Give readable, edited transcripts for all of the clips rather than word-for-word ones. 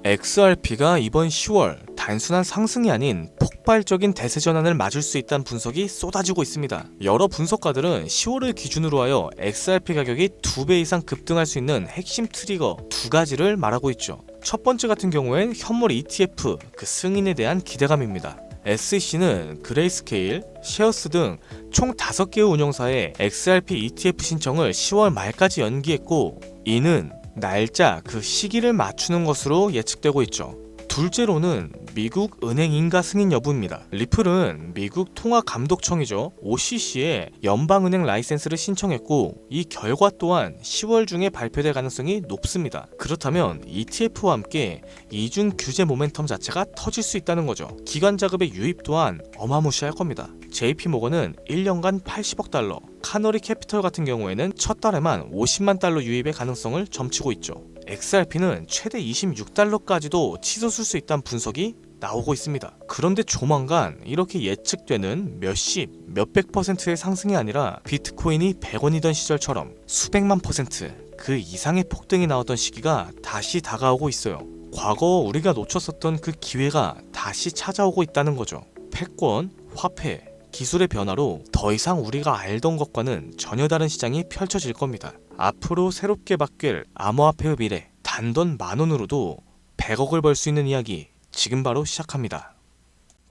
XRP가 이번 10월 단순한 상승이 아닌 폭발적인 대세 전환을 맞을 수 있다는 분석이 쏟아지고 있습니다. 여러 분석가들은 10월을 기준으로 하여 XRP 가격이 2배 이상 급등할 수 있는 핵심 트리거 2가지를 말하고 있죠. 첫 번째 같은 경우엔 현물 ETF 그 승인에 대한 기대감입니다. SEC는 그레이스케일, 셰어스 등 총 5개의 운영사에 XRP ETF 신청을 10월 말까지 연기했고, 이는 날짜, 그 시기를 맞추는 것으로 예측되고 있죠. 둘째로는 미국 은행 인가 승인 여부입니다. 리플은 미국 통화감독청이죠. OCC에 연방은행 라이센스를 신청했고, 이 결과 또한 10월 중에 발표될 가능성이 높습니다. 그렇다면 ETF와 함께 이중 규제 모멘텀 자체가 터질 수 있다는 거죠. 기관 자금의 유입 또한 어마무시할 겁니다. JP모건은 1년간 80억 달러, 카너리 캐피털 같은 경우에는 첫 달에만 50만 달러 유입의 가능성을 점치고 있죠. XRP는 최대 26달러까지도 치솟을 수 있다는 분석이 나오고 있습니다. 그런데 조만간 이렇게 예측되는 몇십, 몇백 %의 상승이 아니라 비트코인이 100원이던 시절처럼 수백만 %, 그 이상의 폭등이 나왔던 시기가 다시 다가오고 있어요. 과거 우리가 놓쳤었던 그 기회가 다시 찾아오고 있다는 거죠. 패권, 화폐, 기술의 변화로 더 이상 우리가 알던 것과는 전혀 다른 시장이 펼쳐질 겁니다. 앞으로 새롭게 바뀔 암호화폐의 미래, 단돈 10,000원으로도 100억을 벌 수 있는 이야기 지금 바로 시작합니다.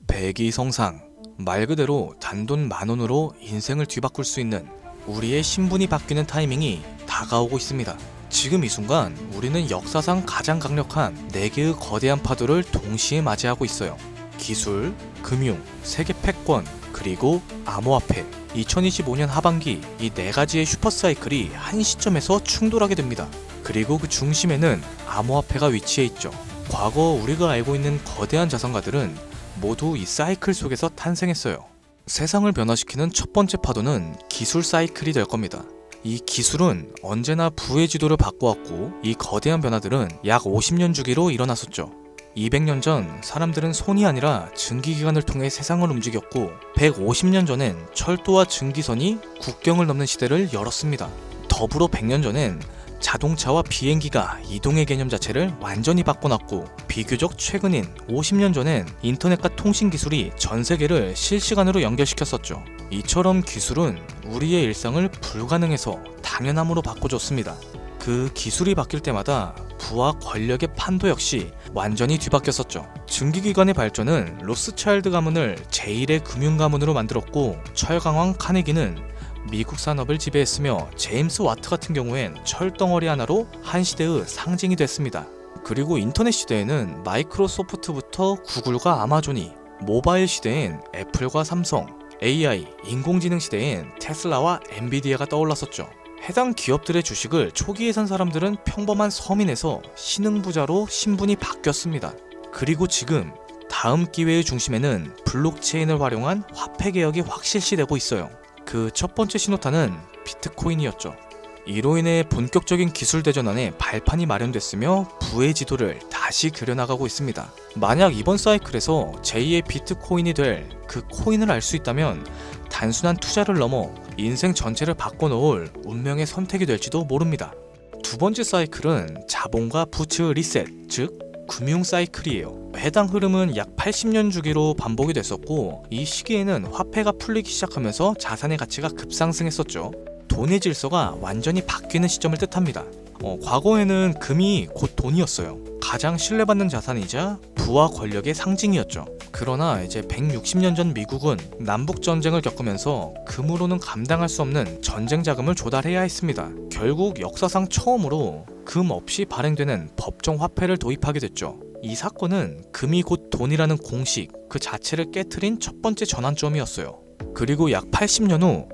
백이성상, 말 그대로 단돈 10,000원으로 인생을 뒤바꿀 수 있는 우리의 신분이 바뀌는 타이밍이 다가오고 있습니다. 지금 이 순간 우리는 역사상 가장 강력한 4개의 거대한 파도를 동시에 맞이하고 있어요. 기술, 금융, 세계 패권, 그리고 암호화폐. 2025년 하반기 이 4가지의 슈퍼사이클이 한 시점에서 충돌하게 됩니다. 그리고 그 중심에는 암호화폐가 위치해 있죠. 과거 우리가 알고 있는 거대한 자산가들은 모두 이 사이클 속에서 탄생했어요. 세상을 변화시키는 첫 번째 파도는 기술 사이클이 될 겁니다. 이 기술은 언제나 부의 지도를 바꿔왔고, 이 거대한 변화들은 약 50년 주기로 일어났었죠. 200년 전 사람들은 손이 아니라 증기기관을 통해 세상을 움직였고, 150년 전엔 철도와 증기선이 국경을 넘는 시대를 열었습니다. 더불어 100년 전엔 자동차와 비행기가 이동의 개념 자체를 완전히 바꿔놨고, 비교적 최근인 50년 전엔 인터넷과 통신 기술이 전 세계를 실시간으로 연결시켰었죠. 이처럼 기술은 우리의 일상을 불가능해서 당연함으로 바꿔줬습니다. 그 기술이 바뀔 때마다 부와 권력의 판도 역시 완전히 뒤바뀌었었죠. 증기기관의 발전은 로스차일드 가문을 제1의 금융가문으로 만들었고, 철강왕 카네기는 미국 산업을 지배했으며, 제임스 와트 같은 경우엔 철덩어리 하나로 한 시대의 상징이 됐습니다. 그리고 인터넷 시대에는 마이크로소프트부터 구글과 아마존이, 모바일 시대엔 애플과 삼성, AI, 인공지능 시대엔 테슬라와 엔비디아가 떠올랐었죠. 해당 기업들의 주식을 초기에 산 사람들은 평범한 서민에서 신흥부자로 신분이 바뀌었습니다. 그리고 지금 다음 기회의 중심에는 블록체인을 활용한 화폐 개혁이 확실시되고 있어요. 그 첫 번째 신호탄은 비트코인이었죠. 이로 인해 본격적인 기술 대전환에 발판이 마련됐으며 부의 지도를 다시 그려나가고 있습니다. 만약 이번 사이클에서 제2의 비트코인이 될 그 코인을 알 수 있다면 단순한 투자를 넘어 인생 전체를 바꿔놓을 운명의 선택이 될지도 모릅니다. 두 번째 사이클은 자본과 부채의 리셋, 즉 금융 사이클이에요. 해당 흐름은 약 80년 주기로 반복이 됐었고, 이 시기에는 화폐가 풀리기 시작하면서 자산의 가치가 급상승했었죠. 돈의 질서가 완전히 바뀌는 시점을 뜻합니다. 과거에는 금이 곧 돈이었어요. 가장 신뢰받는 자산이자 부와 권력의 상징이었죠. 그러나 이제 160년 전 미국은 남북전쟁을 겪으면서 금으로는 감당할 수 없는 전쟁 자금을 조달해야 했습니다. 결국 역사상 처음으로 금 없이 발행되는 법정 화폐를 도입하게 됐죠. 이 사건은 금이 곧 돈이라는 공식 그 자체를 깨트린 첫 번째 전환점이었어요. 그리고 약 80년 후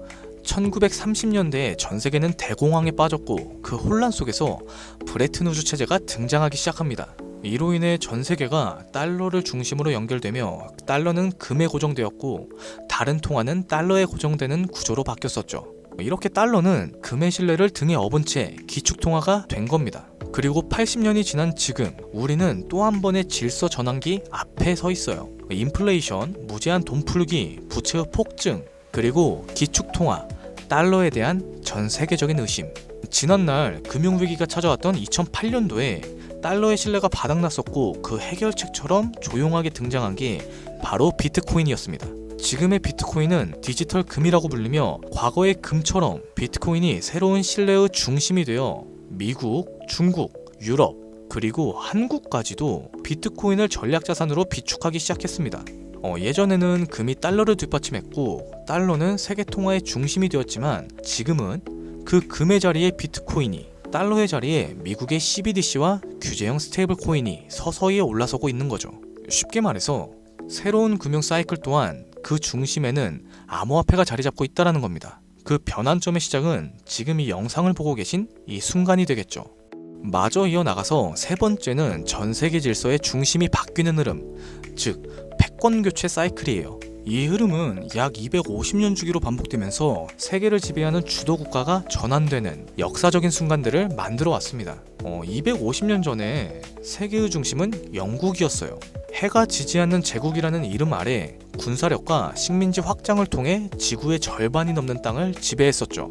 1930년대에 전 세계는 대공황에 빠졌고, 그 혼란 속에서 브레튼 우즈 체제가 등장하기 시작합니다. 이로 인해 전 세계가 달러를 중심으로 연결되며 달러는 금에 고정되었고, 다른 통화는 달러에 고정되는 구조로 바뀌었었죠. 이렇게 달러는 금의 신뢰를 등에 업은 채 기축통화가 된 겁니다. 그리고 80년이 지난 지금 우리는 또 한 번의 질서 전환기 앞에 서 있어요. 인플레이션, 무제한 돈 풀기, 부채의 폭증, 그리고 기축통화, 달러에 대한 전 세계적인 의심. 지난날 금융위기가 찾아왔던 2008년도에 달러의 신뢰가 바닥났었고 그 해결책처럼 조용하게 등장한 게 바로 비트코인이었습니다. 지금의 비트코인은 디지털 금이라고 불리며 과거의 금처럼 비트코인이 새로운 신뢰의 중심이 되어 미국, 중국, 유럽, 그리고 한국까지도 비트코인을 전략자산으로 비축하기 시작했습니다. 예전에는 금이 달러를 뒷받침했고 달러는 세계 통화의 중심이 되었지만 지금은 그 금의 자리에 비트코인이, 달러의 자리에 미국의 CBDC와 규제형 스테이블 코인이 서서히 올라서고 있는 거죠. 쉽게 말해서 새로운 금융 사이클 또한 그 중심에는 암호화폐가 자리 잡고 있다는 겁니다. 그 변환점의 시작은 지금 이 영상을 보고 계신 이 순간이 되겠죠. 마저 이어나가서 세 번째는 전 세계 질서의 중심이 바뀌는 흐름, 즉 패권 교체 사이클이에요. 이 흐름은 약 250년 주기로 반복되면서 세계를 지배하는 주도 국가가 전환되는 역사적인 순간들을 만들어 왔습니다. 250년 전에 세계의 중심은 영국이었어요. 해가 지지 않는 제국이라는 이름 아래 군사력과 식민지 확장을 통해 지구의 절반이 넘는 땅을 지배했었죠.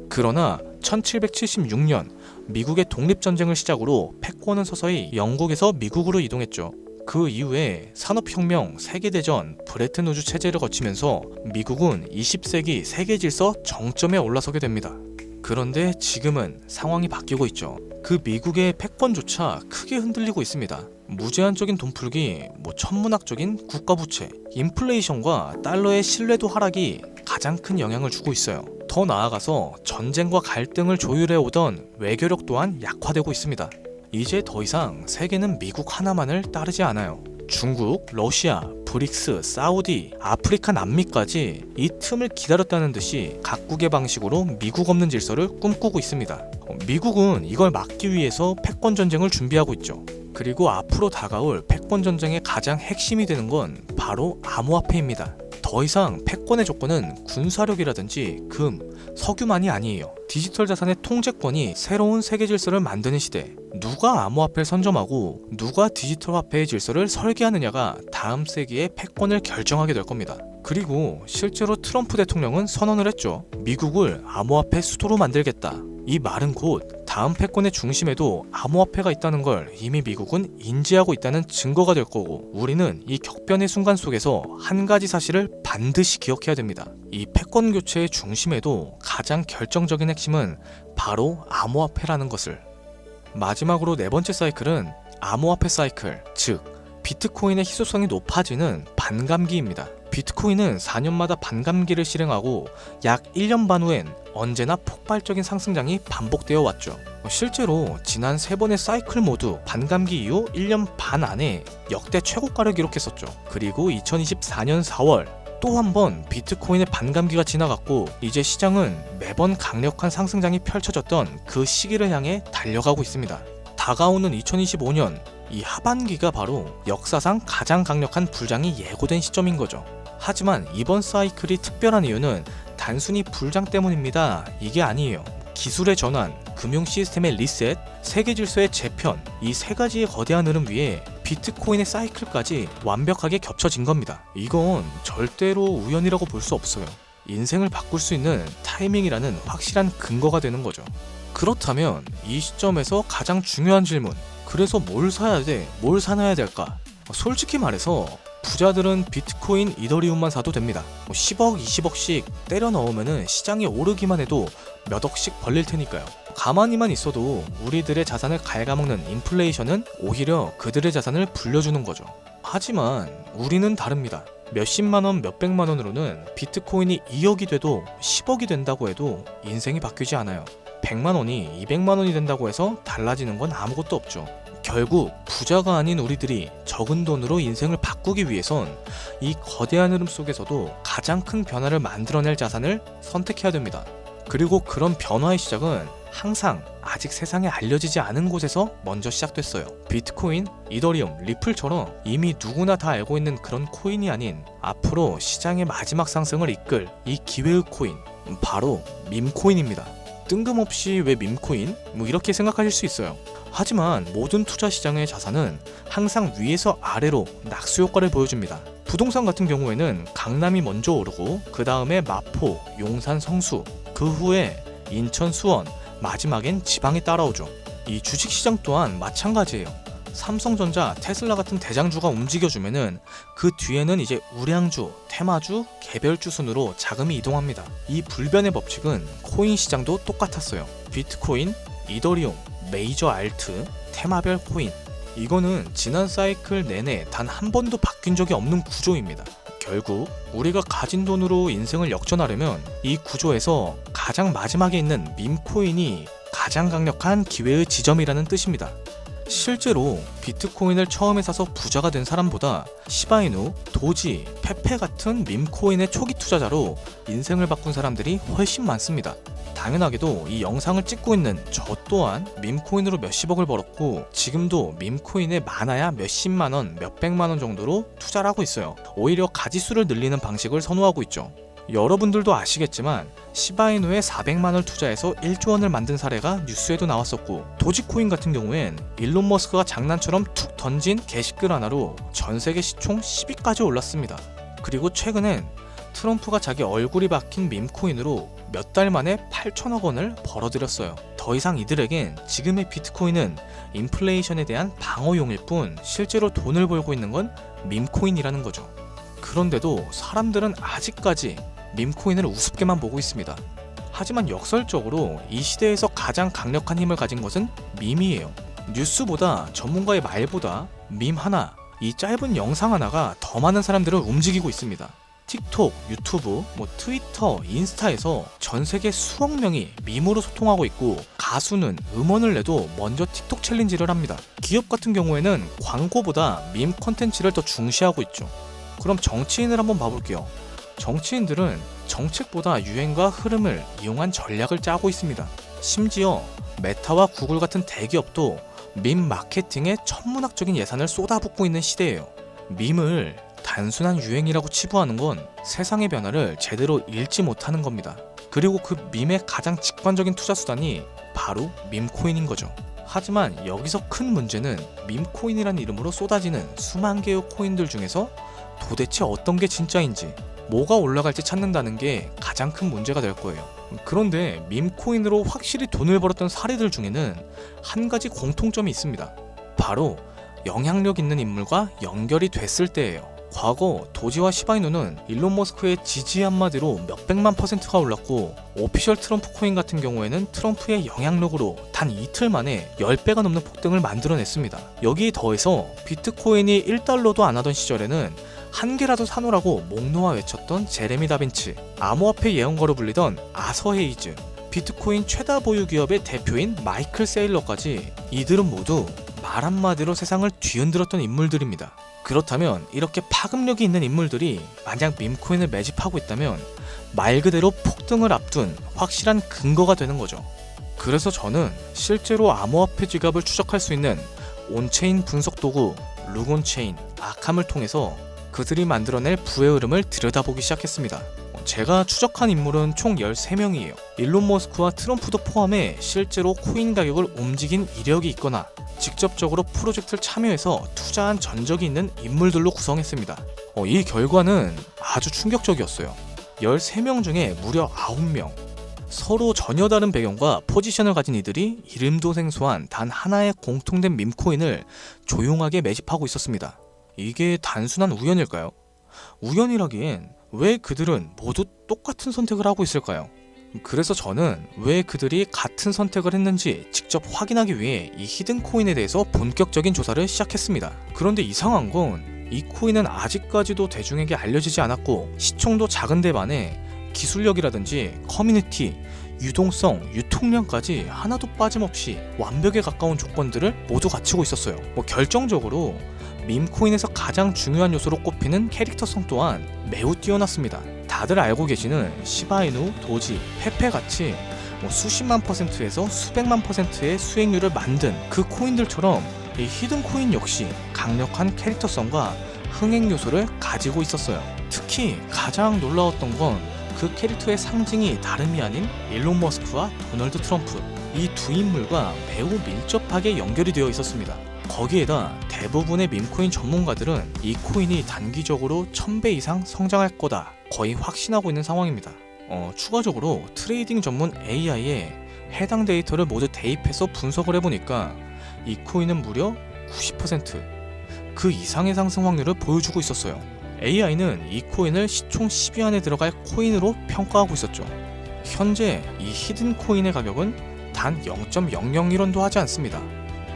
그러나 1776년 미국의 독립전쟁을 시작으로 패권은 서서히 영국에서 미국으로 이동했죠. 그 이후에 산업혁명, 세계대전, 브레튼 우즈 체제를 거치면서 미국은 20세기 세계 질서 정점에 올라서게 됩니다. 그런데 지금은 상황이 바뀌고 있죠. 그 미국의 패권조차 크게 흔들리고 있습니다. 무제한적인 돈풀기, 천문학적인 국가부채, 인플레이션과 달러의 신뢰도 하락이 가장 큰 영향을 주고 있어요. 더 나아가서 전쟁과 갈등을 조율해오던 외교력 또한 약화되고 있습니다. 이제 더 이상 세계는 미국 하나만을 따르지 않아요. 중국, 러시아, 브릭스, 사우디, 아프리카, 남미까지 이 틈을 기다렸다는 듯이 각국의 방식으로 미국 없는 질서를 꿈꾸고 있습니다. 미국은 이걸 막기 위해서 패권 전쟁을 준비하고 있죠. 그리고 앞으로 다가올 패권 전쟁의 가장 핵심이 되는 건 바로 암호화폐입니다. 더 이상 패권의 조건은 군사력이라든지 금, 석유만이 아니에요. 디지털 자산의 통제권이 새로운 세계 질서를 만드는 시대, 누가 암호화폐를 선점하고 누가 디지털 화폐의 질서를 설계하느냐가 다음 세기의 패권을 결정하게 될 겁니다. 그리고 실제로 트럼프 대통령은 선언을 했죠. 미국을 암호화폐 수도로 만들겠다. 이 말은 곧 다음 패권의 중심에도 암호화폐가 있다는 걸 이미 미국은 인지하고 있다는 증거가 될 거고, 우리는 이 격변의 순간 속에서 한 가지 사실을 반드시 기억해야 됩니다. 이 패권 교체의 중심에도 가장 결정적인 핵심은 바로 암호화폐라는 것을. 마지막으로 네 번째 사이클은 암호화폐 사이클, 즉 비트코인의 희소성이 높아지는 반감기입니다. 비트코인은 4년마다 반감기를 실행하고 약 1년 반 후엔 언제나 폭발적인 상승장이 반복되어 왔죠. 실제로 지난 3번의 사이클 모두 반감기 이후 1년 반 안에 역대 최고가를 기록했었죠. 그리고 2024년 4월 또 한 번 비트코인의 반감기가 지나갔고 이제 시장은 매번 강력한 상승장이 펼쳐졌던 그 시기를 향해 달려가고 있습니다. 다가오는 2025년 이 하반기가 바로 역사상 가장 강력한 불장이 예고된 시점인 거죠. 하지만 이번 사이클이 특별한 이유는 단순히 불장 때문입니다. 이게 아니에요. 기술의 전환, 금융 시스템의 리셋, 세계 질서의 재편, 이 세 가지의 거대한 흐름 위에 비트코인의 사이클까지 완벽하게 겹쳐진 겁니다. 이건 절대로 우연이라고 볼 수 없어요. 인생을 바꿀 수 있는 타이밍이라는 확실한 근거가 되는 거죠. 그렇다면 이 시점에서 가장 중요한 질문, 그래서 뭘 사야 돼? 뭘 사놔야 될까? 솔직히 말해서 부자들은 비트코인, 이더리움만 사도 됩니다. 10억, 20억씩 때려 넣으면 시장이 오르기만 해도 몇 억씩 벌릴 테니까요. 가만히만 있어도 우리들의 자산을 갉아먹는 인플레이션은 오히려 그들의 자산을 불려주는 거죠. 하지만 우리는 다릅니다. 몇십만원, 몇백만원으로는 비트코인이 2억이 돼도 10억이 된다고 해도 인생이 바뀌지 않아요. 100만원이 200만원이 된다고 해서 달라지는 건 아무것도 없죠. 결국 부자가 아닌 우리들이 적은 돈으로 인생을 바꾸기 위해선 이 거대한 흐름 속에서도 가장 큰 변화를 만들어낼 자산을 선택해야 됩니다. 그리고 그런 변화의 시작은 항상 아직 세상에 알려지지 않은 곳에서 먼저 시작됐어요. 비트코인, 이더리움, 리플처럼 이미 누구나 다 알고 있는 그런 코인이 아닌 앞으로 시장의 마지막 상승을 이끌 이 기회의 코인, 바로 밈코인입니다. 뜬금없이 왜 밈코인? 이렇게 생각하실 수 있어요. 하지만 모든 투자 시장의 자산은 항상 위에서 아래로 낙수 효과를 보여줍니다. 부동산 같은 경우에는 강남이 먼저 오르고 그 다음에 마포, 용산, 성수, 그 후에 인천, 수원, 마지막엔 지방이 따라오죠. 이 주식시장 또한 마찬가지예요. 삼성전자, 테슬라 같은 대장주가 움직여주면은 그 뒤에는 이제 우량주, 테마주, 개별주 순으로 자금이 이동합니다. 이 불변의 법칙은 코인 시장도 똑같았어요. 비트코인, 이더리움, 메이저 알트, 테마별 코인. 이거는 지난 사이클 내내 단 한 번도 바뀐 적이 없는 구조입니다. 결국 우리가 가진 돈으로 인생을 역전하려면 이 구조에서 가장 마지막에 있는 밈코인이 가장 강력한 기회의 지점이라는 뜻입니다. 실제로 비트코인을 처음에 사서 부자가 된 사람보다 시바이누, 도지, 페페 같은 밈코인의 초기 투자자로 인생을 바꾼 사람들이 훨씬 많습니다. 당연하게도 이 영상을 찍고 있는 저 또한 밈코인으로 몇십억을 벌었고 지금도 밈코인에 많아야 몇십만원, 몇백만원 정도로 투자를 하고 있어요. 오히려 가지수를 늘리는 방식을 선호하고 있죠. 여러분들도 아시겠지만 시바이누에 400만원을 투자해서 1조 원을 만든 사례가 뉴스에도 나왔었고, 도지코인 같은 경우엔 일론 머스크가 장난처럼 툭 던진 게시글 하나로 전세계 시총 10위까지 올랐습니다. 그리고 최근엔 트럼프가 자기 얼굴이 박힌 밈코인으로 몇 달 만에 8천억 원을 벌어들였어요. 더 이상 이들에겐 지금의 비트코인은 인플레이션에 대한 방어용일 뿐 실제로 돈을 벌고 있는 건 밈코인이라는 거죠. 그런데도 사람들은 아직까지 밈코인을 우습게만 보고 있습니다. 하지만 역설적으로 이 시대에서 가장 강력한 힘을 가진 것은 밈이에요. 뉴스보다, 전문가의 말보다 밈 하나, 이 짧은 영상 하나가 더 많은 사람들을 움직이고 있습니다. 틱톡, 유튜브, 트위터, 인스타에서 전 세계 수억 명이 밈으로 소통하고 있고, 가수는 음원을 내도 먼저 틱톡 챌린지를 합니다. 기업 같은 경우에는 광고보다 밈 컨텐츠를 더 중시하고 있죠. 그럼 정치인을 한번 봐볼게요. 정치인들은 정책보다 유행과 흐름을 이용한 전략을 짜고 있습니다. 심지어 메타와 구글 같은 대기업도 밈 마케팅에 천문학적인 예산을 쏟아붓고 있는 시대예요. 밈을 단순한 유행이라고 치부하는 건 세상의 변화를 제대로 읽지 못하는 겁니다. 그리고 그 밈의 가장 직관적인 투자 수단이 바로 밈코인인 거죠. 하지만 여기서 큰 문제는 밈코인이라는 이름으로 쏟아지는 수만 개의 코인들 중에서 도대체 어떤 게 진짜인지, 뭐가 올라갈지 찾는다는 게 가장 큰 문제가 될 거예요. 그런데 밈코인으로 확실히 돈을 벌었던 사례들 중에는 한 가지 공통점이 있습니다. 바로 영향력 있는 인물과 연결이 됐을 때예요. 과거 도지와 시바이누는 일론 머스크의 지지 한마디로 몇백만 %가 올랐고, 오피셜 트럼프 코인 같은 경우에는 트럼프의 영향력으로 단 이틀 만에 10배가 넘는 폭등을 만들어냈습니다. 여기에 더해서 비트코인이 1달러도 안 하던 시절에는 한 개라도 사놓으라고 목 놓아 외쳤던 제레미 다빈치, 암호화폐 예언가로 불리던 아서 헤이즈, 비트코인 최다 보유 기업의 대표인 마이클 세일러까지, 이들은 모두 말 한마디로 세상을 뒤흔들었던 인물들입니다. 그렇다면 이렇게 파급력이 있는 인물들이 만약 밈코인을 매집하고 있다면 말 그대로 폭등을 앞둔 확실한 근거가 되는 거죠. 그래서 저는 실제로 암호화폐 지갑을 추적할 수 있는 온체인 분석 도구 루곤체인, 아캄을 통해서 그들이 만들어낼 부의 흐름을 들여다보기 시작했습니다. 제가 추적한 인물은 총 13명이에요. 일론 머스크와 트럼프도 포함해 실제로 코인 가격을 움직인 이력이 있거나 직접적으로 프로젝트를 참여해서 투자한 전적이 있는 인물들로 구성했습니다. 이 결과는 아주 충격적이었어요. 13명 중에 무려 9명, 서로 전혀 다른 배경과 포지션을 가진 이들이 이름도 생소한 단 하나의 공통된 밈코인을 조용하게 매집하고 있었습니다. 이게 단순한 우연일까요? 우연이라기엔 왜 그들은 모두 똑같은 선택을 하고 있을까요? 그래서 저는 왜 그들이 같은 선택을 했는지 직접 확인하기 위해 이 히든 코인에 대해서 본격적인 조사를 시작했습니다. 그런데 이상한 건 이 코인은 아직까지도 대중에게 알려지지 않았고, 시총도 작은데 반해 기술력이라든지 커뮤니티, 유동성, 유통량까지 하나도 빠짐없이 완벽에 가까운 조건들을 모두 갖추고 있었어요. 결정적으로 밈코인에서 가장 중요한 요소로 꼽히는 캐릭터성 또한 매우 뛰어났습니다. 다들 알고 계시는 시바이누, 도지, 페페 같이 수십만 %에서 수백만 %의 수익률을 만든 그 코인들처럼 이 히든 코인 역시 강력한 캐릭터성과 흥행 요소를 가지고 있었어요. 특히 가장 놀라웠던 건 그 캐릭터의 상징이 다름이 아닌 일론 머스크와 도널드 트럼프, 이 두 인물과 매우 밀접하게 연결이 되어 있었습니다. 거기에다 대부분의 밈코인 전문가들은 이 코인이 단기적으로 1000배 이상 성장할 거다 거의 확신하고 있는 상황입니다. 추가적으로 트레이딩 전문 AI에 해당 데이터를 모두 대입해서 분석을 해보니까 이 코인은 무려 90%, 그 이상의 상승 확률을 보여주고 있었어요. AI는 이 코인을 시총 10위 안에 들어갈 코인으로 평가하고 있었죠. 현재 이 히든 코인의 가격은 단 0.001원도 하지 않습니다.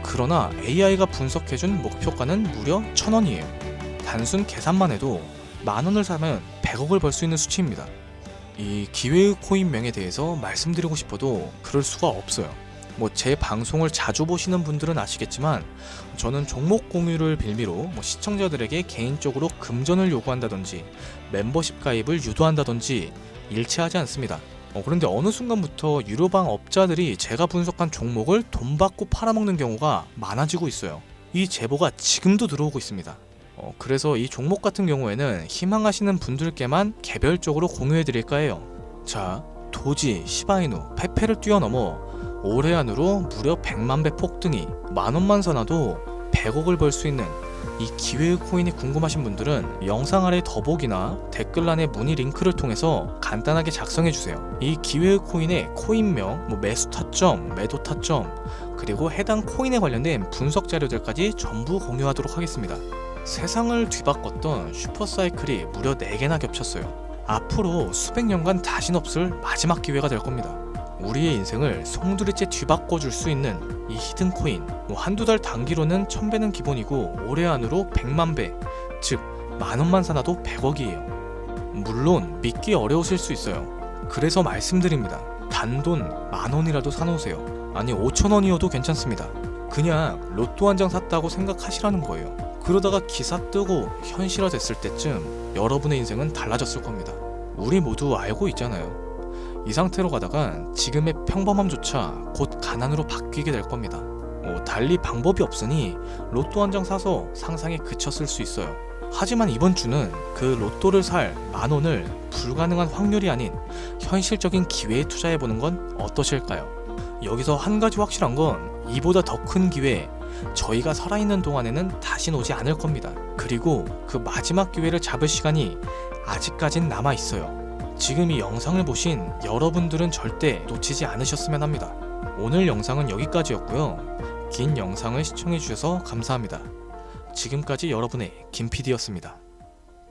그러나 AI가 분석해준 목표가는 무려 1000원이에요. 단순 계산만 해도 만원을 사면 100억을 벌 수 있는 수치입니다. 이 기회의 코인명에 대해서 말씀드리고 싶어도 그럴 수가 없어요. 제 방송을 자주 보시는 분들은 아시겠지만 저는 종목 공유를 빌미로 시청자들에게 개인적으로 금전을 요구한다든지 멤버십 가입을 유도한다든지 일치하지 않습니다. 그런데 어느 순간부터 유료방 업자들이 제가 분석한 종목을 돈 받고 팔아먹는 경우가 많아지고 있어요. 이 제보가 지금도 들어오고 있습니다. 그래서 이 종목 같은 경우에는 희망하시는 분들께만 개별적으로 공유해드릴까 해요. 자, 도지, 시바이누, 페페를 뛰어넘어 올해 안으로 무려 100만 배 폭등이 만원만 사놔도 100억을 벌 수 있는 이 기회의 코인이 궁금하신 분들은 영상 아래 더보기나 댓글란의 문의 링크를 통해서 간단하게 작성해주세요. 이 기회의 코인의 코인명, 매수 타점, 매도 타점, 그리고 해당 코인에 관련된 분석 자료들까지 전부 공유하도록 하겠습니다. 세상을 뒤바꿨던 슈퍼사이클이 무려 4개나 겹쳤어요. 앞으로 수백 년간 다신 없을 마지막 기회가 될 겁니다. 우리의 인생을 송두리째 뒤바꿔줄 수 있는 이 히든 코인, 한두 달 단기로는 1000배는 기본이고 올해 안으로 100만 배, 즉 만원만 사놔도 100억이에요. 물론 믿기 어려우실 수 있어요. 그래서 말씀드립니다. 단돈 만원이라도 사놓으세요. 아니 5천원이어도 괜찮습니다. 그냥 로또 한 장 샀다고 생각하시라는 거예요. 그러다가 기사 뜨고 현실화 됐을 때쯤 여러분의 인생은 달라졌을 겁니다. 우리 모두 알고 있잖아요. 이 상태로 가다간 지금의 평범함조차 곧 가난으로 바뀌게 될 겁니다. 달리 방법이 없으니 로또 한 장 사서 상상에 그쳤을 수 있어요. 하지만 이번 주는 그 로또를 살 만원을 불가능한 확률이 아닌 현실적인 기회에 투자해보는 건 어떠실까요? 여기서 한 가지 확실한 건 이보다 더 큰 기회, 저희가 살아있는 동안에는 다신 오지 않을 겁니다. 그리고 그 마지막 기회를 잡을 시간이 아직까진 남아있어요. 지금 이 영상을 보신 여러분들은 절대 놓치지 않으셨으면 합니다. 오늘 영상은 여기까지였고요. 긴 영상을 시청해주셔서 감사합니다. 지금까지 여러분의 김PD였습니다.